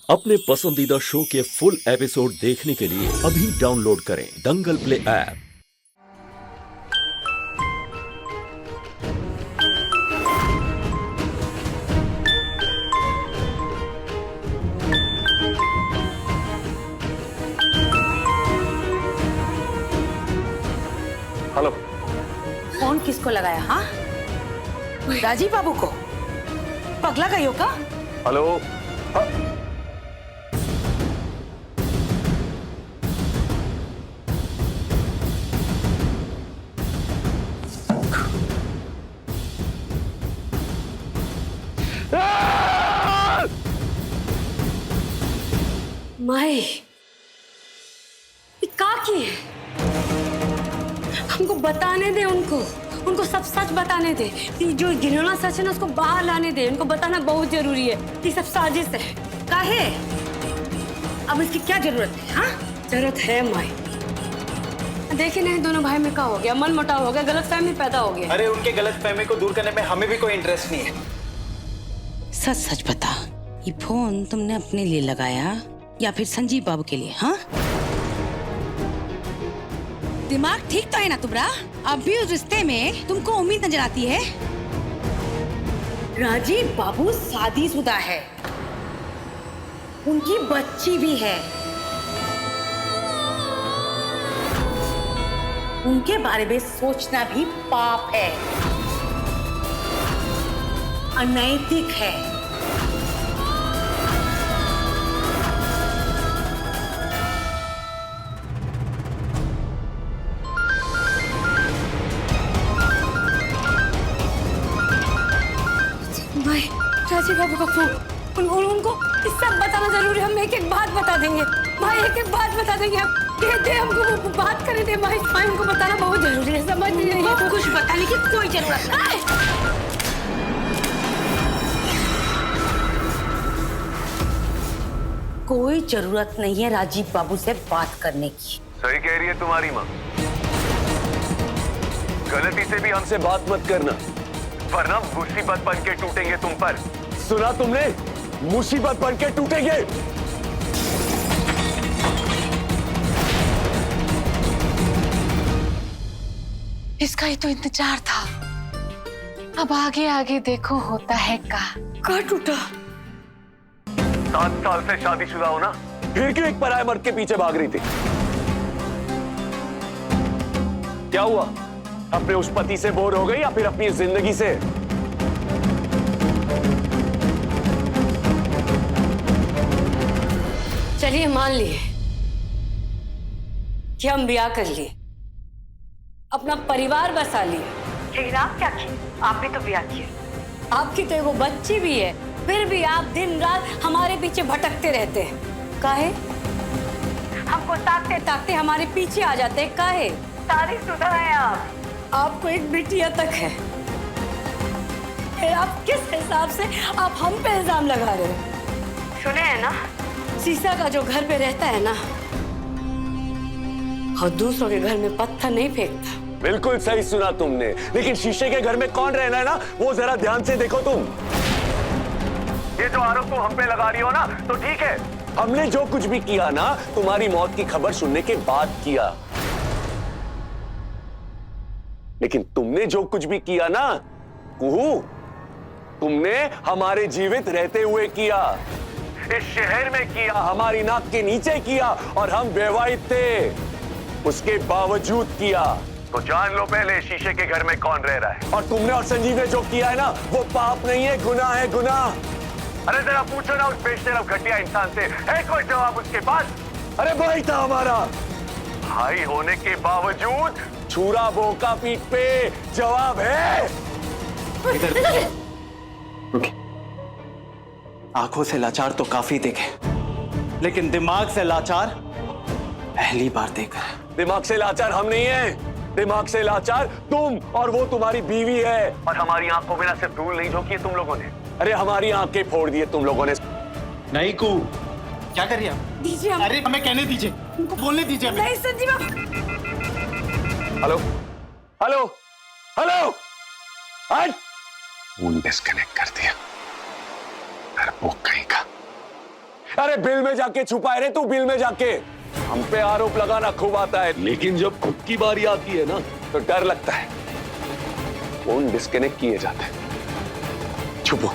अपने पसंदीदा शो के फुल एपिसोड देखने के लिए अभी डाउनलोड करें दंगल प्ले ऐप। हेलो। फोन किसको लगाया? हाँ, राजीव बाबू को? पगला गई हो का? हेलो। माए, का की है? हमको बताने दे, उनको सब सच बताने दे। ये जो घिनौना सच है ना, उसको बाहर लाने दे। उनको बताना बहुत जरूरी है। ये सब साजिश है। काहे? अब इसकी क्या जरूरत है? हाँ, जरूरत है माए। देखे नहीं, दोनों भाई में क्या हो गया? मन मुटाव हो गया, गलतफहमी पैदा हो गया। अरे उनके गलतफहमी को दूर करने में हमें भी कोई इंटरेस्ट नहीं है। सच सच बता, ये फोन तुमने अपने लिए लगाया या फिर संजीव बाबू के लिए? हाँ, दिमाग ठीक तो है ना तुम्हारा? अब भी उस रिश्ते में तुमको उम्मीद नजर आती है? राजीव बाबू शादीशुदा है, उनकी बच्ची भी है। उनके बारे में सोचना भी पाप है, अनैतिक है। भाई, राजीव बाबू का फोन, उनको सब बताना जरूरी है। हम एक एक बात बता देंगे भाई, एक एक बात बता देंगे। हम दे हमको वो बात करने दे भाई। भाई उनको बताना बहुत जरूरी है, समझ नहीं रही है? कुछ बताने की कोई जरूरत नहीं। कोई जरूरत नहीं है राजीव बाबू से बात करने की। सही कह रही है तुम्हारी माँ। गलती से भी हमसे बात मत करना, वरना मुसीबत बन के टूटेंगे तुम पर। सुना तुमने? मुसीबत बन के टूटेंगे। इसका ही तो इंतजार था। अब आगे आगे देखो होता है का टूटा। 7 साल से शादीशुदा हो ना, फिर क्यों एक पराये मर्द के पीछे भाग रही थी? क्या हुआ? अपने उस पति से बोर हो गई या फिर अपनी जिंदगी से? चलिए मान लिए कि हम ब्याह कर लिए, अपना परिवार बसा लिए। लेकिन आप क्या किए? आप भी तो ब्याह किए। आपकी तो एगो बच्ची भी है, फिर भी आप दिन रात हमारे पीछे भटकते रहते हैं। काहे? हमको ताकते ताकते हमारे पीछे आ जाते हैं। काहे? शादीशुदा हैं आप, आपको एक बिटिया तक है। फिर आप किस हिसाब से आप हम पे इल्जाम लगा रहे हो? सुने हैं ना, शीशा का जो घर पे रहता है ना, और दूसरों के घर में पत्थर नहीं फेंकता। बिल्कुल सही सुना तुमने, लेकिन शीशे के घर में कौन रहना है ना, वो जरा ध्यान से देखो तुम। ये जो आरोप तुम हम पे लगा रही हो ना, तो ठीक है, हमने जो कुछ भी किया ना, तुम्हारी मौत की खबर सुनने के बाद किया। लेकिन तुमने जो कुछ भी किया ना कुहू, तुमने हमारे जीवित रहते हुए किया, इस शहर में किया, हमारी नाक के नीचे किया, और हम वैवाहित थे, उसके बावजूद किया। तो जान लो पहले शीशे के घर में कौन रह रहा है। और तुमने और संजीव ने जो किया है ना, वो पाप नहीं है, गुनाह है, गुनाह। अरे जरा पूछो ना उस बेशरम घटिया इंसान से, है कोई जवाब उसके पास? अरे भाई था हमारा, भाई होने के बावजूद छुरा भोंका पीठ पे, जवाब है? आंखों से लाचार तो काफी देखे, लेकिन दिमाग से लाचार पहली बार देखा है। दिमाग से लाचार हम नहीं है, दिमाग से लाचार तुम, और वो तुम्हारी बीवी है। और हमारी आंखों में ना सिर्फ धूल नहीं झोंकी है तुम लोगों ने, अरे हमारी आंखें फोड़ दी है तुम लोगों ने। नहीं कू, क्या कर रही है? दीजिए हम। अरे हमें कहने दीजिए, उनको बोलने दीजिए। नहीं संजीव बाबू। हेलो हेलो हेलो, आज फोन डिस्कनेक्ट कर दिया। वो कहीं का अरे बिल में जाके छुपाए रे तू, बिल में जाके। हम पे आरोप लगाना खूब आता है, लेकिन जब खुद की बारी आती है ना तो डर लगता है। फोन डिस्कनेक्ट किए जाते हैं। छुपो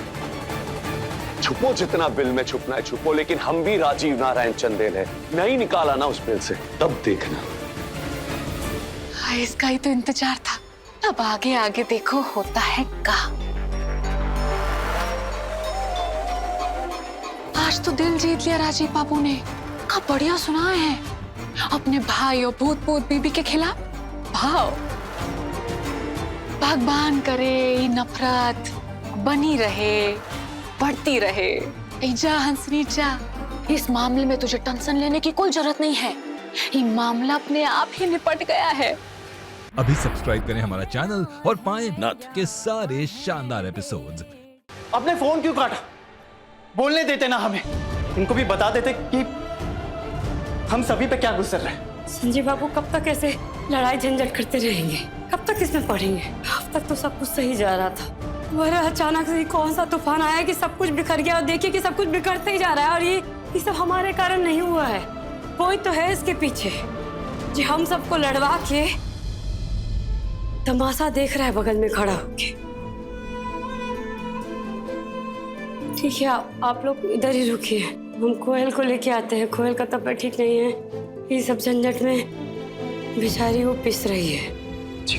छुपो, जितना बिल में छुपना है छुपो, लेकिन हम भी राजीव नारायण चंदेल है, नहीं निकाला ना उस बिल से, तब देखना। इसका ही तो इंतजार था। अब आगे आगे देखो होता है क्या। आज तो दिल जीत लिया राजीव बाबू ने। क्या बढ़िया सुनाए हैं अपने भाई और भूत भूत बीबी के खिलाफ भाव। भगवान करे ये नफरत बनी रहे, बढ़ती रहे। जा हंसनी जा, इस मामले में तुझे टेंशन लेने की कोई जरूरत नहीं है। ये मामला अपने आप ही निपट गया है। अभी सब्सक्राइब करें हमारा चैनल और पाएं नथ के सारे शानदार एपिसोड्स। आपने फोन क्यों काटा? बोलने देते ना हमें, इनको भी बता देते कि हम सभी पे क्या गुजर रहे हैं। संजीव बाबू कब तक ऐसे लड़ाई झंझट करते रहेंगे? कब तक इसमें पड़ेंगे? अब तक तो सब कुछ सही जा रहा था, वह अचानक से कौन सा तूफान आया कि सब कुछ बिखर गया। और देखिए कि सब कुछ बिखरते ही जा रहा है। और ये सब हमारे कारण नहीं हुआ है, कोई तो है इसके पीछे जो हम सबको लड़वा के तमाशा देख रहा है बगल में खड़ा होके। ठीक है, आप लोग इधर ही रुकिए, हम कोयल को लेके आते हैं। कोयल का तबीयत ठीक नहीं है, ये सब झंझट में बेचारी वो पिस रही है। जी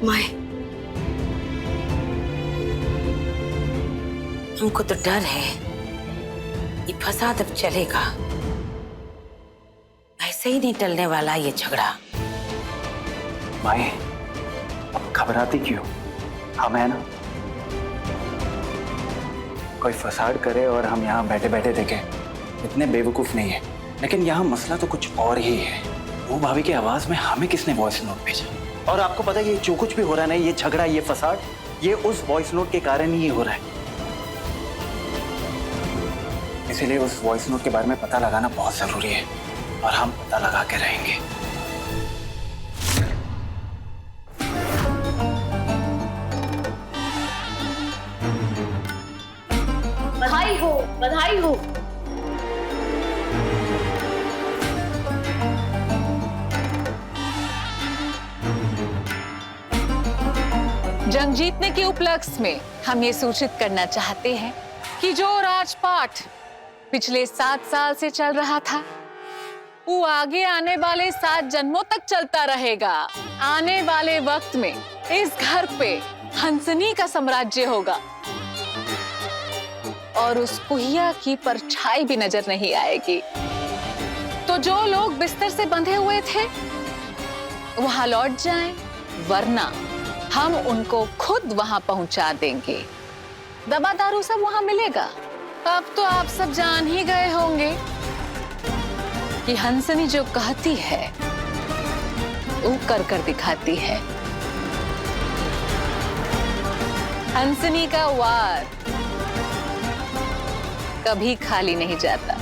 माई, हमको तो डर है ये फसाद अब चलेगा, ऐसे ही नहीं टलने वाला ये झगड़ा। माई, अब घबराती क्यों? हम है ना। कोई फसाद करे और हम यहाँ बैठे बैठे देखें, इतने बेवकूफ नहीं है। लेकिन यहाँ मसला तो कुछ और ही है। वो भाभी की आवाज में हमें किसने वॉइस नोट भेजा? और आपको पता है ये जो कुछ भी हो रहा है ना, ये झगड़ा, ये फसाद, ये उस वॉइस नोट के कारण ही हो रहा है। इसीलिए उस वॉइस नोट के बारे में पता लगाना बहुत जरूरी है, और हम पता लगा के रहेंगे। बधाई हो, बधाई हो। जंग जीतने के उपलक्ष्य में हम ये सूचित करना चाहते हैं कि जो राजपाट पिछले 7 साल से चल रहा था, वो आगे आने वाले 7 जन्मों तक चलता रहेगा। आने वाले वक्त में इस घर पे हंसनी का साम्राज्य होगा और उस कुहिया की परछाई भी नजर नहीं आएगी। तो जो लोग बिस्तर से बंधे हुए थे वहां लौट जाएं, वरना हम उनको खुद वहां पहुंचा देंगे। दवा दारू सब वहां मिलेगा। अब तो आप सब जान ही गए होंगे कि हंसनी जो कहती है वो कर कर दिखाती है। हंसनी का वार कभी खाली नहीं जाता।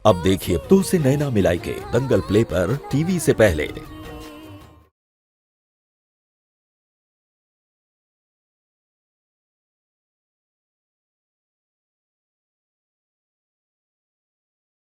अब देखिए तो से नैना मिलाई के दंगल प्ले पर टीवी से पहले।